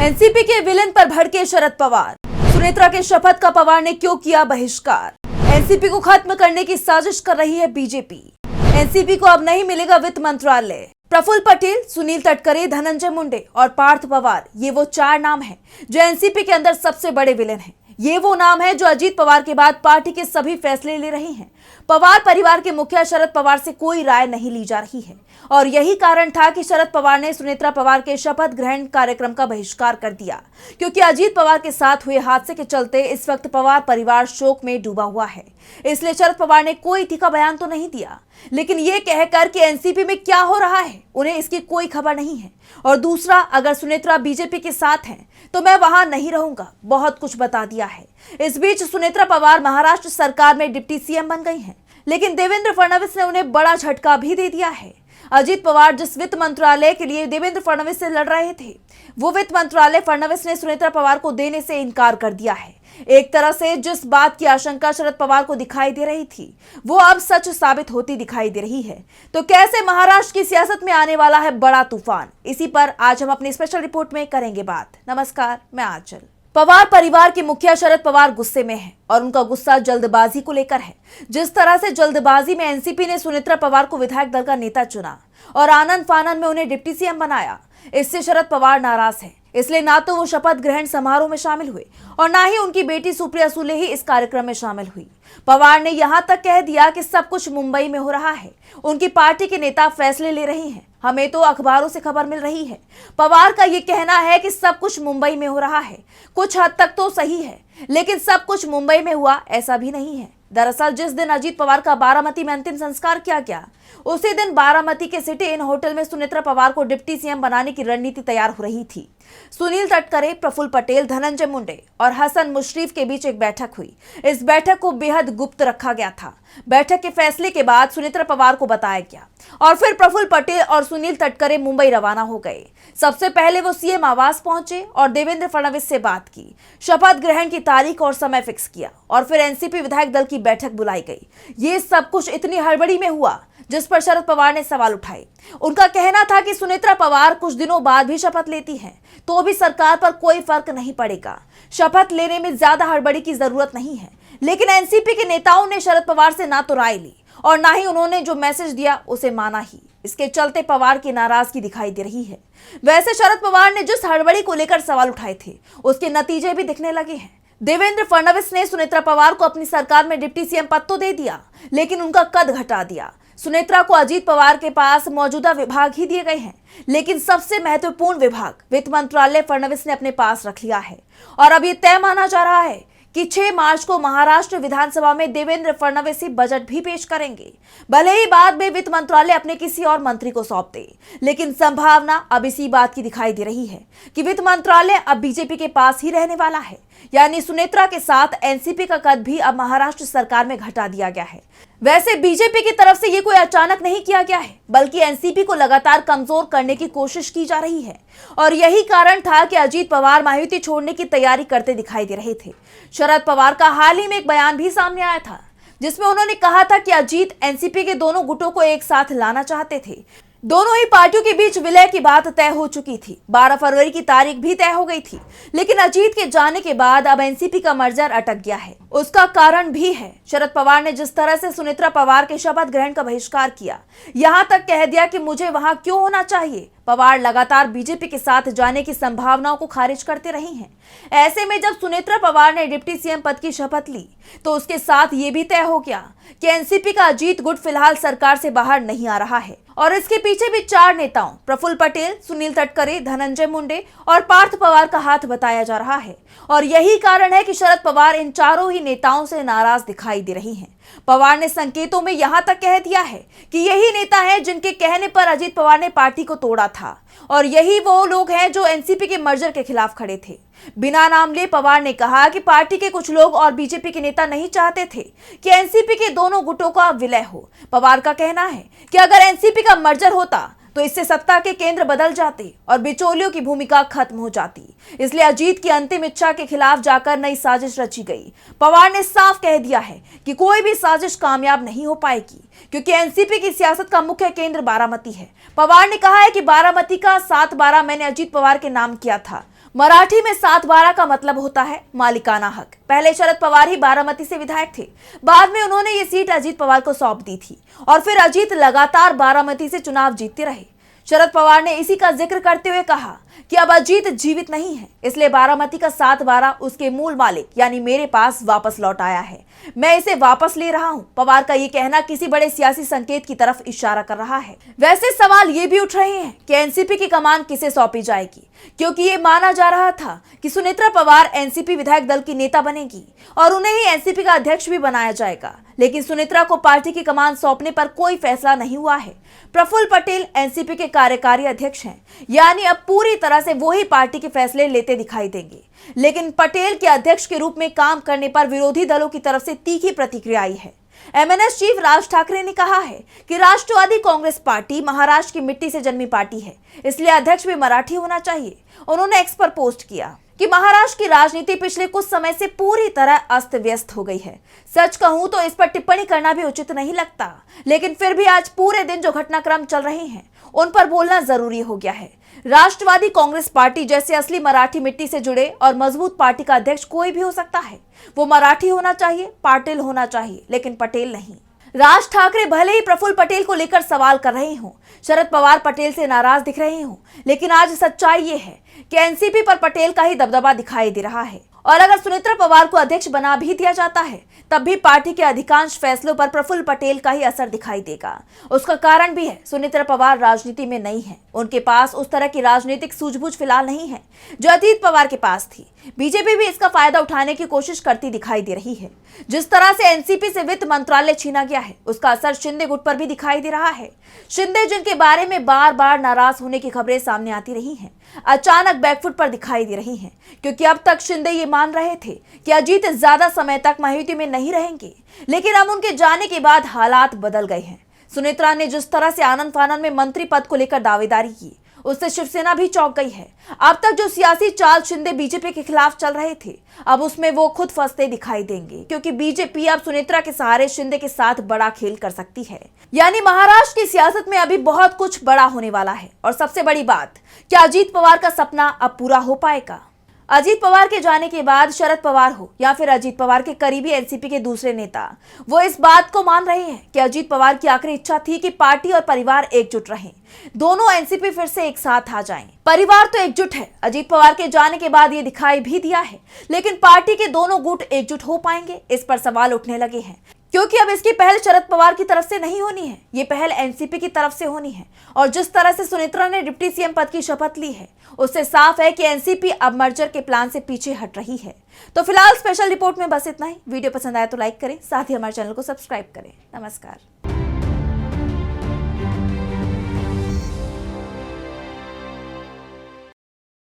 NCP के villain पर भड़के शरद पवार। सुनेत्रा के शपथ का पवार ने क्यों किया बहिष्कार। एनसीपी को खत्म करने की साजिश कर रही है बीजेपी। एनसीपी को अब नहीं मिलेगा वित्त मंत्रालय। प्रफुल्ल पटेल, सुनील तटकरे, धनंजय मुंडे और पार्थ पवार, ये वो चार नाम हैं जो एनसीपी के अंदर सबसे बड़े विलेन हैं। ये वो नाम है जो अजीत पवार के बाद पार्टी के सभी फैसले ले रही हैं। पवार परिवार के मुखिया शरद पवार से कोई राय नहीं ली जा रही है और यही कारण था कि शरद पवार ने सुनेत्रा पवार के शपथ ग्रहण कार्यक्रम का बहिष्कार कर दिया, क्योंकि अजीत पवार के साथ हुए हादसे के चलते इस वक्त पवार परिवार शोक में डूबा हुआ है। इसलिए शरद पवार ने कोई तीखा बयान तो नहीं दिया, लेकिन ये कहकर कि एनसीपी में क्या हो रहा है उन्हें इसकी कोई खबर नहीं है। और दूसरा, अगर सुनेत्रा बीजेपी के साथ हैं तो मैं वहां नहीं रहूंगा, बहुत कुछ बता दिया है। इस बीच सुनेत्रा पवार महाराष्ट्र सरकार में डिप्टी सीएम बन गई हैं, लेकिन देवेंद्र फडणवीस ने उन्हें बड़ा झटका भी दे दिया है। अजीत पवार जिस वित्त मंत्रालय के लिए देवेंद्र फडणवीस से लड़ रहे थे, वो वित्त मंत्रालय फडणवीस ने सुनेत्रा पवार को देने से इनकार कर दिया है। एक तरह से जिस बात की आशंका शरद पवार को दिखाई दे रही थी, वो अब सच साबित होती दिखाई दे रही है। तो कैसे महाराष्ट्र की सियासत में आने वाला है बड़ा तूफान, इसी पर आज हम अपनी स्पेशल रिपोर्ट में करेंगे बात। नमस्कार, मैं आंचल। पवार परिवार के मुखिया शरद पवार गुस्से में हैं और उनका गुस्सा जल्दबाजी को लेकर है। जिस तरह से जल्दबाजी में एनसीपी ने सुनेत्रा पवार को विधायक दल का नेता चुना और आनंद फानन में उन्हें डिप्टी सीएम बनाया, इससे शरद पवार नाराज हैं। इसलिए ना तो वो शपथ ग्रहण समारोह में शामिल हुए और ना ही उनकी बेटी सुप्रिया सुले ही इस कार्यक्रम में शामिल हुई। पवार ने यहां तक कह दिया कि सब कुछ मुंबई में हो रहा है, उनकी पार्टी के नेता फैसले ले रहे हैं, हमें तो अखबारों से खबर मिल रही है। पवार का ये कहना है कि सब कुछ मुंबई में हो रहा है, कुछ हद तक तो सही है, लेकिन सब कुछ मुंबई में हुआ ऐसा भी नहीं है। दरअसल जिस दिन अजीत पवार का बारामती में अंतिम संस्कार किया गया, उसी दिन बारामती के सिटी इन होटल में सुनेत्रा पवार को डिप्टी सीएम बनाने की रणनीति तैयार हो रही थी। सुनील तटकरे, प्रफुल्ल पटेल, धनंजय मुंडे और हसन मुशर्रफ के बीच एक बैठक हुई। इस बैठक को बेहद गुप्त रखा गया था। बैठक के फैसले के बाद सुनेत्रा पवार को बताया गया और फिर प्रफुल्ल पटेल और सुनील तटकरे मुंबई रवाना हो गए। सबसे पहले वो सीएम आवास पहुंचे और देवेंद्र फडणवीस से बात की, शपथ ग्रहण की तारीख और समय फिक्स किया और फिर एनसीपी विधायक दल की बैठक बुलाई गई। ये सब कुछ इतनी हड़बड़ी में हुआ जिस पर शरद पवार ने सवाल उठाए। उनका कहना था कि सुनेत्रा पवार कुछ दिनों बाद भी शपथ लेती हैं तो भी सरकार पर कोई फर्क नहीं पड़ेगा, शपथ लेने में ज्यादा हड़बड़ी की जरूरत नहीं है। लेकिन एनसीपी के नेताओं ने शरद पवार से ना तो राय ली और ना ही उन्होंने जो मैसेज दिया उसे माना ही। इसके चलते पवार की नाराजगी दिखाई दे रही है। वैसे शरद पवार ने जिस हड़बड़ी को लेकर सवाल उठाए थे, उसके नतीजे भी दिखने लगे हैं। देवेंद्र फडणवीस ने सुनेत्रा पवार को अपनी सरकार में डिप्टी सीएम पद तो दे दिया, लेकिन उनका कद घटा दिया। सुनेत्रा को अजीत पवार के पास मौजूदा विभाग ही दिए गए हैं, लेकिन सबसे महत्वपूर्ण विभाग वित्त मंत्रालय फडणवीस ने अपने पास रख लिया है। और अब ये तय माना जा रहा है कि 6 मार्च को महाराष्ट्र विधानसभा में देवेंद्र फडणवीस ही बजट भी पेश करेंगे। भले ही बाद में वित्त मंत्रालय अपने किसी और मंत्री को सौंप दे, लेकिन संभावना अब इसी बात की दिखाई दे रही है कि वित्त मंत्रालय अब बीजेपी के पास ही रहने वाला है। यानी सुनेत्रा के साथ एनसीपी का कद भी अब महाराष्ट्र सरकार में घटा दिया गया है। वैसे बीजेपी की तरफ से ये कोई अचानक नहीं किया गया है, बल्कि एनसीपी को लगातार कमजोर करने की कोशिश की जा रही है और यही कारण था कि अजीत पवार महायुति छोड़ने की तैयारी करते दिखाई दे रहे थे। शरद पवार का हाल ही में एक बयान भी सामने आया था, जिसमें उन्होंने कहा था कि अजीत एनसीपी के दोनों गुटों को एक साथ लाना चाहते थे। दोनों ही पार्टियों के बीच विलय की बात तय हो चुकी थी, 12 फरवरी की तारीख भी तय हो गई थी, लेकिन अजीत के जाने के बाद अब एनसीपी का मर्जर अटक गया है। उसका कारण भी है शरद पवार ने जिस तरह से सुनेत्रा पवार के शपथ ग्रहण का बहिष्कार किया, यहां तक कह दिया कि मुझे वहां क्यों होना चाहिए। पवार लगातार बीजेपी के साथ जाने की संभावनाओं को खारिज करते रहे हैं। ऐसे में जब सुनेत्रा पवार ने डिप्टी सीएम पद की शपथ ली, तो उसके साथ ये भी तय हो गया कि एनसीपी का अजीत गुट फिलहाल सरकार से बाहर नहीं आ रहा है और इसके पीछे भी 4 नेताओं प्रफुल्ल पटेल, सुनील तटकरे, धनंजय मुंडे और पार्थ पवार का हाथ बताया जा रहा है। और यही कारण है कि शरद पवार इन चारों ही नेताओं से नाराज दिखाई दे रही हैं। पवार ने संकेतों में यहां तक कह दिया है कि यही नेता हैं जिनके कहने पर अजीत पवार ने पार्टी को तोड़ा था और यही वो लोग हैं जो एनसीपी के मर्जर के खिलाफ खड़े थे। बिना नाम लिए पवार ने कहा कि पार्टी के कुछ लोग और बीजेपी के नेता नहीं चाहते थे कि एनसीपी के दोनों गुटों का विलय हो। पवार का कहना है कि अगर एनसीपी का मर्जर होता तो इससे सत्ता के केंद्र बदल जाते और बिचौलियों की भूमिका खत्म हो जाती। इसलिए अजीत की अंतिम इच्छा के खिलाफ जाकर नई साजिश रची गई। पवार ने साफ कह दिया है कि कोई भी साजिश कामयाब नहीं हो पाएगी, क्योंकि एनसीपी की सियासत का मुख्य केंद्र बारामती है। पवार ने कहा है कि बारामती का 7/12 मैंने अजीत पवार के नाम किया था। मराठी में 7/12 का मतलब होता है मालिकाना हक। पहले शरद पवार ही बारामती से विधायक थे, बाद में उन्होंने ये सीट अजीत पवार को सौंप दी थी और फिर अजीत लगातार बारामती से चुनाव जीतते रहे। शरद पवार ने इसी का जिक्र करते हुए कहा कि अब अजीत जीवित नहीं है, इसलिए बारामती का 7/12 उसके मूल मालिक यानी मेरे पास वापस लौट आया है। मैं इसे वापस ले रहा हूं। पवार का ये कहना किसी बड़े सियासी संकेत की तरफ इशारा कर रहा है। वैसे सवाल ये भी उठ रहे हैं कि एनसीपी की कमान किसे सौंपी जाएगी, क्योंकि ये माना जा रहा था कि सुनेत्रा पवार एनसीपी विधायक दल की नेता बनेगी और उन्हें ही एनसीपी का अध्यक्ष भी बनाया जाएगा। लेकिन सुनेत्रा को पार्टी की कमान सौंपने पर कोई फैसला नहीं हुआ है। प्रफुल्ल पटेल एनसीपी के कार्यकारी अध्यक्ष हैं, यानी अब पूरी तरह से वो ही पार्टी के फैसले लेते दिखाई देंगे। लेकिन पटेल के अध्यक्ष के रूप में काम करने पर विरोधी दलों की तरफ से तीखी प्रतिक्रिया आई है। एमएनएस चीफ राज ठाकरे ने कहा है कि राष्ट्रवादी कांग्रेस पार्टी महाराष्ट्र की मिट्टी से जन्मी पार्टी है, इसलिए अध्यक्ष भी मराठी होना चाहिए। उन्होंने एक्स पर पोस्ट किया कि महाराष्ट्र की राजनीति पिछले कुछ समय से पूरी तरह अस्त व्यस्त हो गई है। सच कहूं तो इस पर टिप्पणी करना भी उचित नहीं लगता, लेकिन फिर भी आज पूरे दिन जो घटनाक्रम चल रहे हैं उन पर बोलना जरूरी हो गया है। राष्ट्रवादी कांग्रेस पार्टी जैसे असली मराठी मिट्टी से जुड़े और मजबूत पार्टी का अध्यक्ष कोई भी हो सकता है। वो मराठी होना चाहिए, पाटिल होना चाहिए, लेकिन पटेल नहीं। राज ठाकरे भले ही प्रफुल्ल पटेल को लेकर सवाल कर रहे हों, शरद पवार पटेल से नाराज दिख रहे हों, लेकिन आज सच्चाई ये है कि एनसीपी पर पटेल का ही दबदबा दिखाई दे रहा है। और अगर सुनेत्रा पवार को अध्यक्ष बना भी दिया जाता है, तब भी पार्टी के अधिकांश फैसलों पर प्रफुल्ल पटेल का ही असर दिखाई देगा। उसका कारण भी है, सुनेत्रा पवार राजनीति में नहीं है। उनके पास उस तरह की राजनीतिक सूझबूझ फिलहाल नहीं है जो अजीत पवार के पास थी। बीजेपी भी इसका फायदा उठाने की कोशिश करती दिखाई दे रही है। जिस तरह से एनसीपी से वित्त मंत्रालय छीना गया है, उसका असर शिंदे गुट पर भी दिखाई दे रहा है। शिंदे जिनके बारे में बार बार नाराज होने की खबरें सामने आती रही हैं, अचानक बैकफुट पर दिखाई दे रही हैं, क्योंकि अब तक शिंदे ये मान रहे थे कि अजीत ज्यादा समय तक महायुति में नहीं रहेंगे, लेकिन अब उनके जाने के बाद हालात बदल गए हैं। सुनेत्रा ने जिस तरह से आनन फानन में मंत्री पद को लेकर दावेदारी की, उससे शिवसेना भी चौंक गई है। अब तक जो सियासी चाल शिंदे बीजेपी के खिलाफ चल रहे थे, अब उसमें वो खुद फंसते दिखाई देंगे, क्योंकि बीजेपी अब सुनेत्रा के सहारे शिंदे के साथ बड़ा खेल कर सकती है। यानी महाराष्ट्र की सियासत में अभी बहुत कुछ बड़ा होने वाला है। और सबसे बड़ी बात, क्या अजीत पवार का सपना अब पूरा हो पाएगा? अजीत पवार के जाने के बाद शरद पवार हो या फिर अजीत पवार के करीबी एनसीपी के दूसरे नेता, वो इस बात को मान रहे हैं कि अजीत पवार की आखिरी इच्छा थी कि पार्टी और परिवार एकजुट रहें, दोनों एनसीपी फिर से एक साथ आ जाएं। परिवार तो एकजुट है, अजीत पवार के जाने के बाद ये दिखाई भी दिया है, लेकिन पार्टी के दोनों गुट एकजुट हो पाएंगे, इस पर सवाल उठने लगे हैं। क्योंकि अब इसकी पहल शरद पवार की तरफ से नहीं होनी है, ये पहल एनसीपी की तरफ से होनी है। और जिस तरह से सुनेत्रा ने डिप्टी सीएम पद की शपथ ली है, उससे साफ है कि एनसीपी अब मर्जर के प्लान से पीछे हट रही है। तो फिलहाल स्पेशल रिपोर्ट में बस इतना ही। वीडियो पसंद आया तो लाइक करें, साथ ही हमारे चैनल को सब्सक्राइब करें। नमस्कार।